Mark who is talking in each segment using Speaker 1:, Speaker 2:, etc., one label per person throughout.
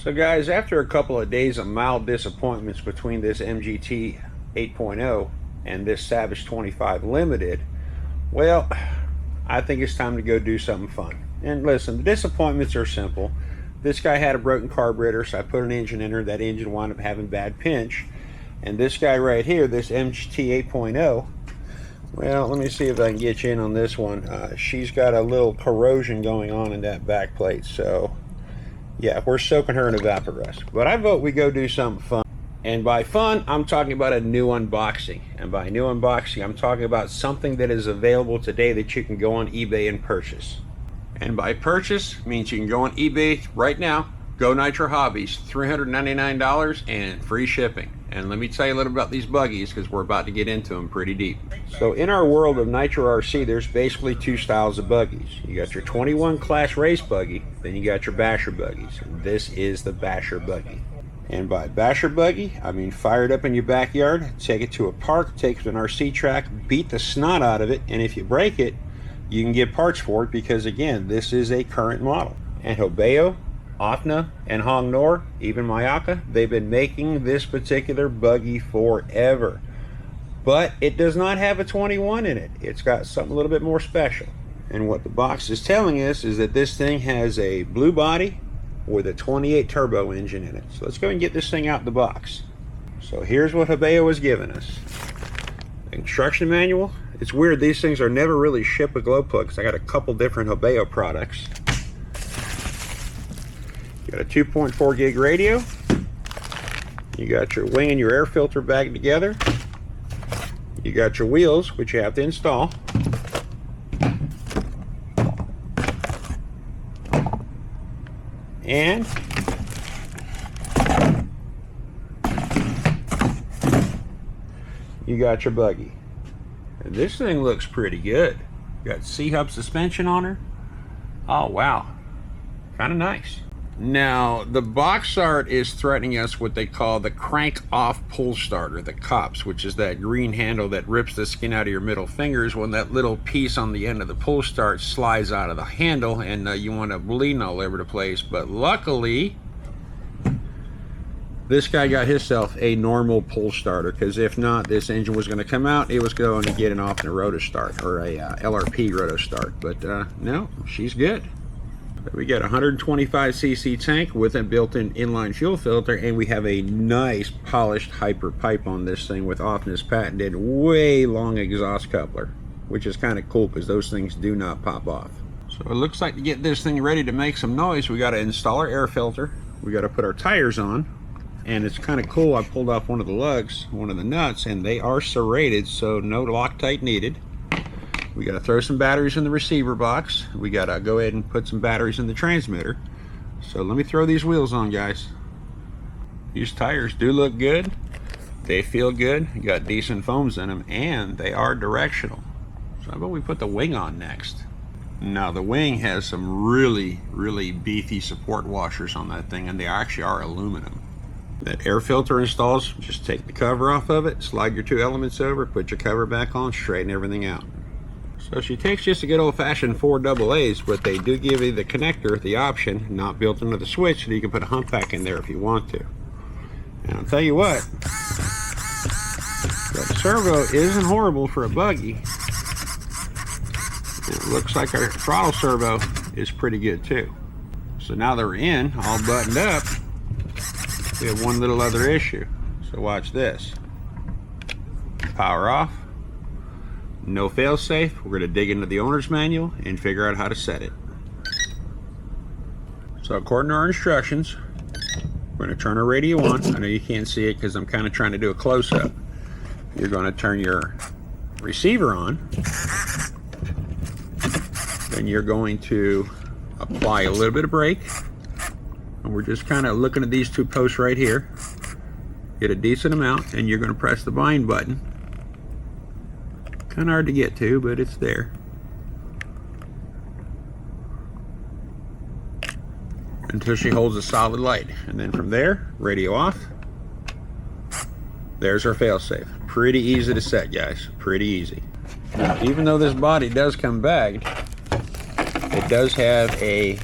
Speaker 1: So guys, after a couple of days of mild disappointments between this MGT 8.0 and this Savage 25 Limited, well, I think it's time to go do something fun. And listen, the disappointments are simple. This guy had a broken carburetor, so I put an engine in her. That engine wound up having bad pinch. And this guy right here, this MGT 8.0, well, let me see if I can get you in on this one. She's got a little corrosion going on in that back plate, so yeah, we're soaking her in evaporust. But I vote we go do something fun. And by fun, I'm talking about a new unboxing. And by new unboxing, I'm talking about something that is available today that you can go on eBay and purchase. And by purchase means you can go on eBay right now, go Nitro Hobbies, $399 and free shipping. And let me tell you a little about these buggies because we're about to get into them pretty deep. So in our world of Nitro RC, there's basically two styles of buggies. You got your 21 class race buggy, then you got your basher buggies. And this is the basher buggy. And by basher buggy, I mean fire it up in your backyard, take it to a park, take it to an RC track, beat the snot out of it, and if you break it, you can get parts for it because, again, this is a current model. And Hobao, Ofna, and Hong Nor, even Mayaka, they've been making this particular buggy forever. But it does not have a 21 in it. It's got something a little bit more special. And what the box is telling us is that this thing has a blue body with a 28 turbo engine in it. So let's go and get this thing out the box. So here's what Hobao has given us. The instruction manual. It's weird, these things are never really shipped with glow plugs. I got a couple different Hobao products. You got a 2.4 gig radio. You got your wing and your air filter bagged together. You got your wheels, which you have to install. And you got your buggy. And this thing looks pretty good. Got C-hub suspension on her. Oh wow, kind of nice. Now the box art is threatening us what they call the crank off pull starter, the COPS, which is that green handle that rips the skin out of your middle fingers when that little piece on the end of the pull start slides out of the handle and you want to bleeding all over the place. But luckily this guy got himself a normal pull starter, because if not, this engine was going to come out. It was going to get an off in a roto start, or a LRP roto start. But no, she's good. We got a 125cc tank with a built-in inline fuel filter, and we have a nice polished Hyper pipe on this thing with Ofna's patented way long exhaust coupler, which is kind of cool because those things do not pop off. So it looks like to get this thing ready to make some noise, we got to install our air filter, we got to put our tires on, and it's kind of cool. I pulled off one of the lugs, one of the nuts, and they are serrated, so no Loctite needed. We got to throw some batteries in the receiver box. We got to go ahead and put some batteries in the transmitter. So let me throw these wheels on, guys. These tires do look good. They feel good. You got decent foams in them, and they are directional. So how about we put the wing on next? Now the wing has some really, really beefy support washers on that thing, and they actually are aluminum. That air filter installs, just take the cover off of it, slide your two elements over, put your cover back on, straighten everything out. So she takes just a good old-fashioned 4 AA's, but they do give you the connector, the option, not built into the switch, so you can put a humpback in there if you want to. And I'll tell you what, that servo isn't horrible for a buggy. It looks like our throttle servo is pretty good too. So now that we're in, all buttoned up, we have one little other issue. So watch this. Power off. No fail safe. We're going to dig into the owner's manual and figure out how to set it. So according to our instructions, we're going to turn our radio on. I know you can't see it because I'm kind of trying to do a close-up. You're going to turn your receiver on. Then you're going to apply a little bit of brake. And we're just kind of looking at these two posts right here. Get a decent amount, and you're going to press the bind button. Kind of hard to get to, but it's there. Until she holds a solid light. And then from there, radio off. There's our failsafe. Pretty easy to set, guys. Pretty easy. Now, even though this body does come bagged, it does have a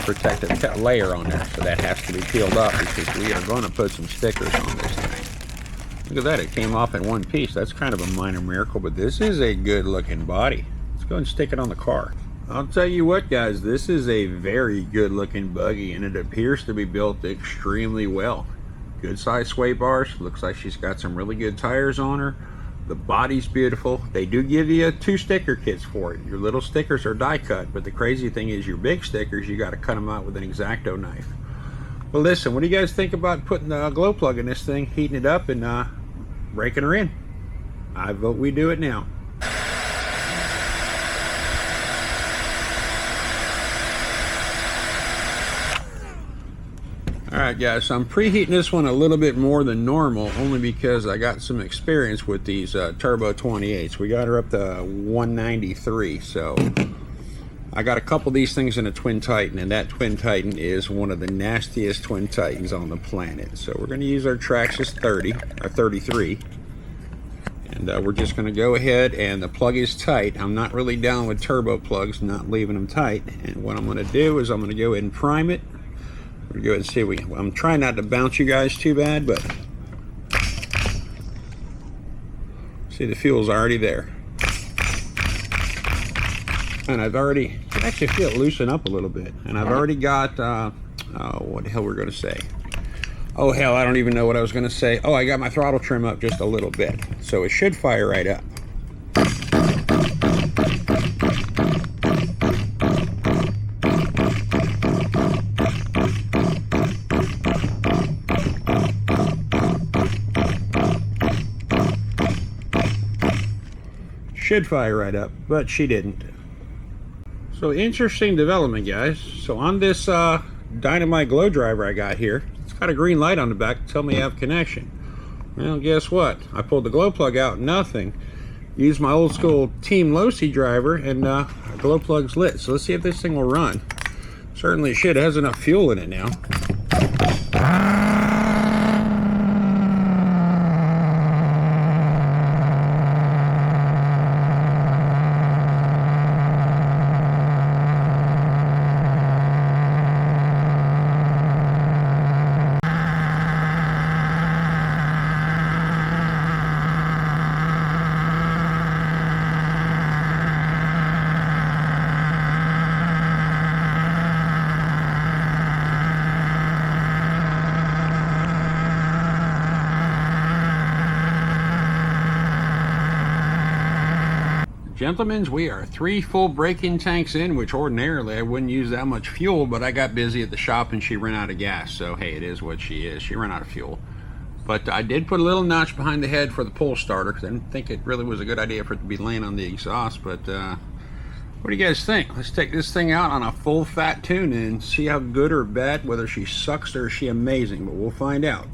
Speaker 1: protective layer on there, so that has to be peeled up because we are going to put some stickers on this thing. Look at that, it came off in one piece. That's kind of a minor miracle, but this is a good looking body. Let's go and stick it on the car. I'll tell you what, guys, this is a very good looking buggy, and it appears to be built extremely well. Good size sway bars. Looks like she's got some really good tires on her. The body's beautiful. They do give you 2 sticker kits for it. Your little stickers are die cut, but the crazy thing is your big stickers, you got to cut them out with an X-Acto knife. Well, listen, what do you guys think about putting the glow plug in this thing, heating it up, and breaking her in? I vote we do it now. Alright guys, so I'm preheating this one a little bit more than normal, only because I got some experience with these turbo 28s. We got her up to 193, so I got a couple of these things in a Twin Titan, and that Twin Titan is one of the nastiest Twin Titans on the planet. So we're going to use our Traxxas 30, or 33, and we're just going to go ahead, and the plug is tight. I'm not really down with turbo plugs, not leaving them tight, and what I'm going to do is I'm going to go ahead and prime it. We're going to see if we can. I'm trying not to bounce you guys too bad, but see, the fuel's already there. And I've already, you can actually feel it loosen up a little bit. And I've already got, what the hell we're going to say? Oh, hell, I don't even know what I was going to say. Oh, I got my throttle trim up just a little bit. So it should fire right up. Should fire right up, but she didn't. So interesting development, guys. So on this Dynamite glow driver I got here, it's got a green light on the back to tell me I have connection. Well, guess what? I pulled the glow plug out, nothing. Used my old school Team Losi driver, and our glow plug's lit. So let's see if this thing will run. Certainly it should. It has enough fuel in it now. Gentlemen, we are 3 full braking tanks in, which ordinarily I wouldn't use that much fuel, but I got busy at the shop and she ran out of gas. So hey, it is what she is. She ran out of fuel. But I did put a little notch behind the head for the pull starter because I didn't think it really was a good idea for it to be laying on the exhaust. But what do you guys think? Let's take this thing out on a full fat tune and see how good or bad, whether she sucks or is she amazing, but we'll find out.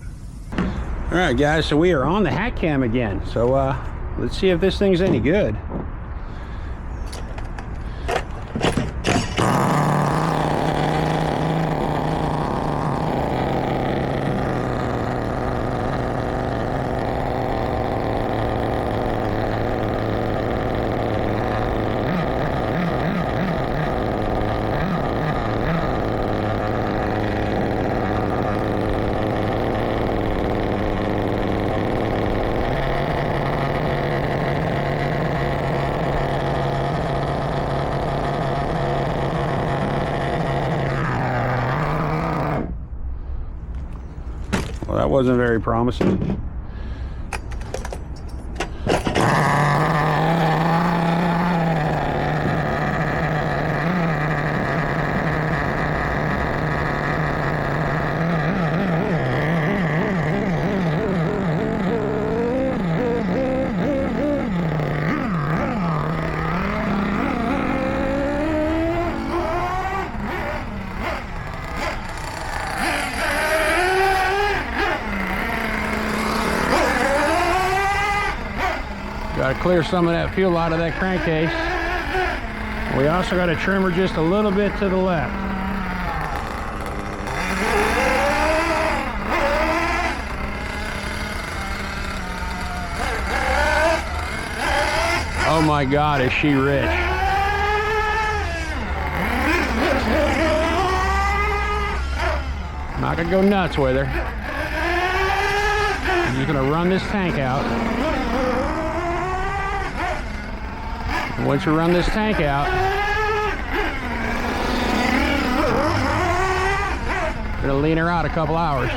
Speaker 1: All right, guys, so we are on the hat cam again. So let's see if this thing's any good. Well, that wasn't very promising. Got to clear some of that fuel out of that crankcase. We also got to trim her just a little bit to the left. Oh my God, is she rich.
Speaker 2: Not gonna go nuts with her. I'm just gonna run this tank out. And once you run this tank out, I'm gonna lean her out a couple hours.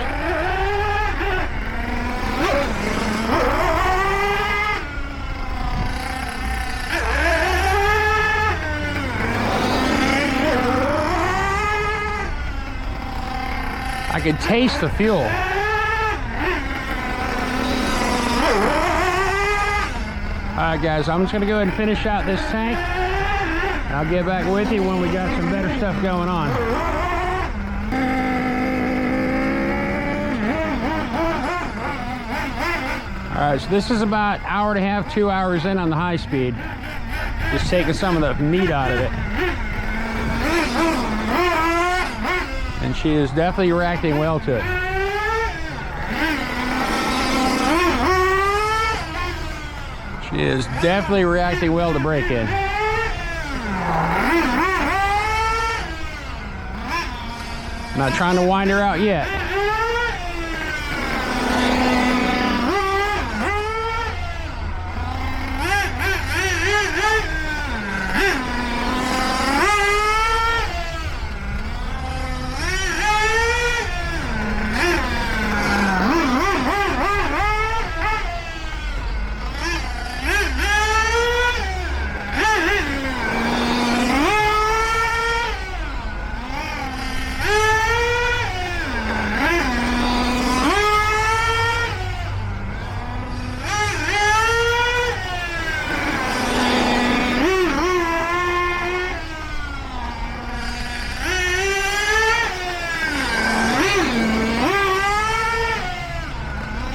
Speaker 2: I can taste the fuel. Alright guys, I'm just gonna go ahead and finish out this tank. And I'll get back with you when we got some better stuff going on. Alright, so this is about an hour and a half, 2 hours in on the high speed. Just taking some of the meat out of it. And she is definitely reacting well to it. She is definitely reacting well to break-in. Not trying to wind her out yet.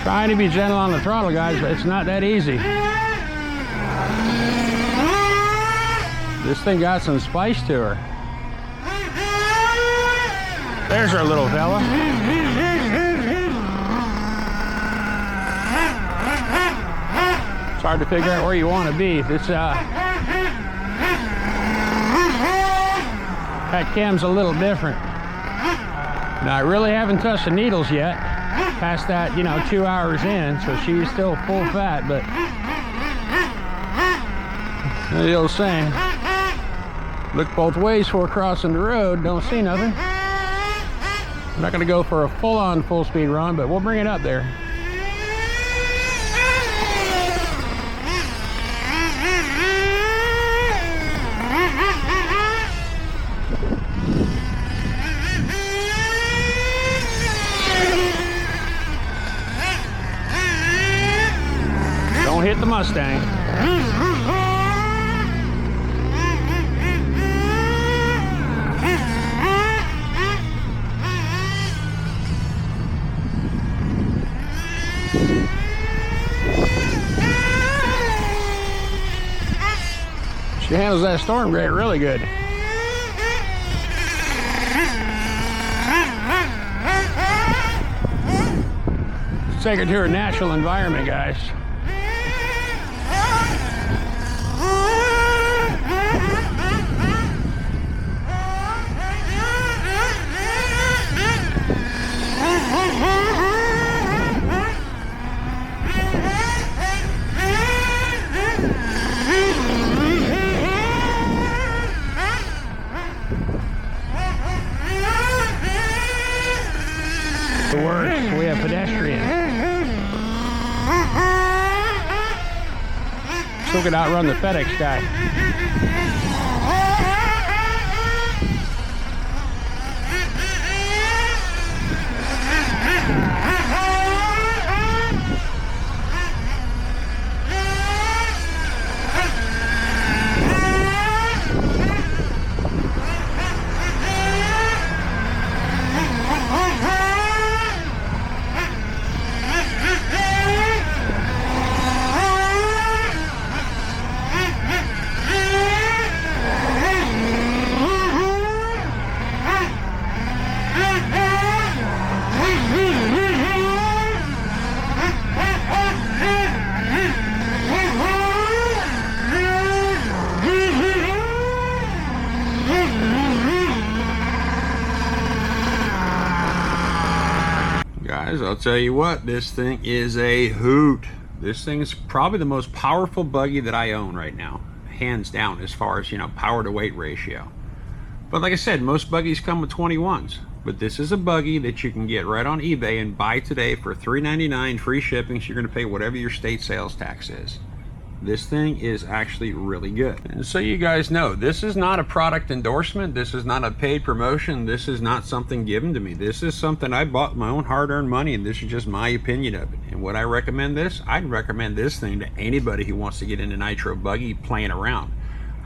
Speaker 2: Trying to be gentle on the throttle, guys, but it's not that easy. This thing got some spice to her. There's our little fella. It's hard to figure out where you want to be. This that cam's a little different. Now, I really haven't touched the needles yet. Past that, 2 hours in, so she's still full fat, but the old saying, look both ways before crossing the road, don't see nothing. I'm not going to go for a full-on full-speed run, but we'll bring it up there. Don't hit the Mustang. She handles that storm grate really good. Let's take her to her natural environment, guys. It works. We have pedestrians. Still could outrun the FedEx guy.
Speaker 1: Guys, I'll tell you what, this thing is a hoot. This thing is probably the most powerful buggy that I own right now, hands down, as far as, you know, power to weight ratio. But like I said, most buggies come with 21s, but this is a buggy that you can get right on eBay and buy today for $3.99, free shipping, so you're going to pay whatever your state sales tax is. This thing is actually really good. And so you guys know, this is not a product endorsement. This is not a paid promotion. This is not something given to me. This is something I bought with my own hard-earned money, and this is just my opinion of it. And would I recommend this? I'd recommend this thing to anybody who wants to get into Nitro buggy playing around.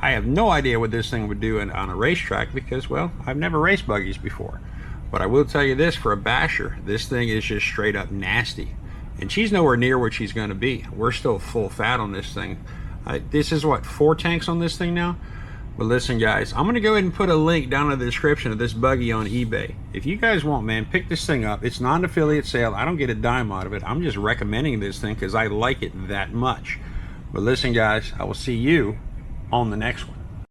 Speaker 1: I have no idea what this thing would do on a racetrack because, well, I've never raced buggies before. But I will tell you this, for a basher, this thing is just straight up nasty. And she's nowhere near what she's going to be. We're still full fat on this thing. This is what, 4 tanks on this thing now? But listen, guys, I'm going to go ahead and put a link down in the description of this buggy on eBay. If you guys want, man, pick this thing up. It's not an affiliate sale. I don't get a dime out of it. I'm just recommending this thing because I like it that much. But listen, guys, I will see you on the next one.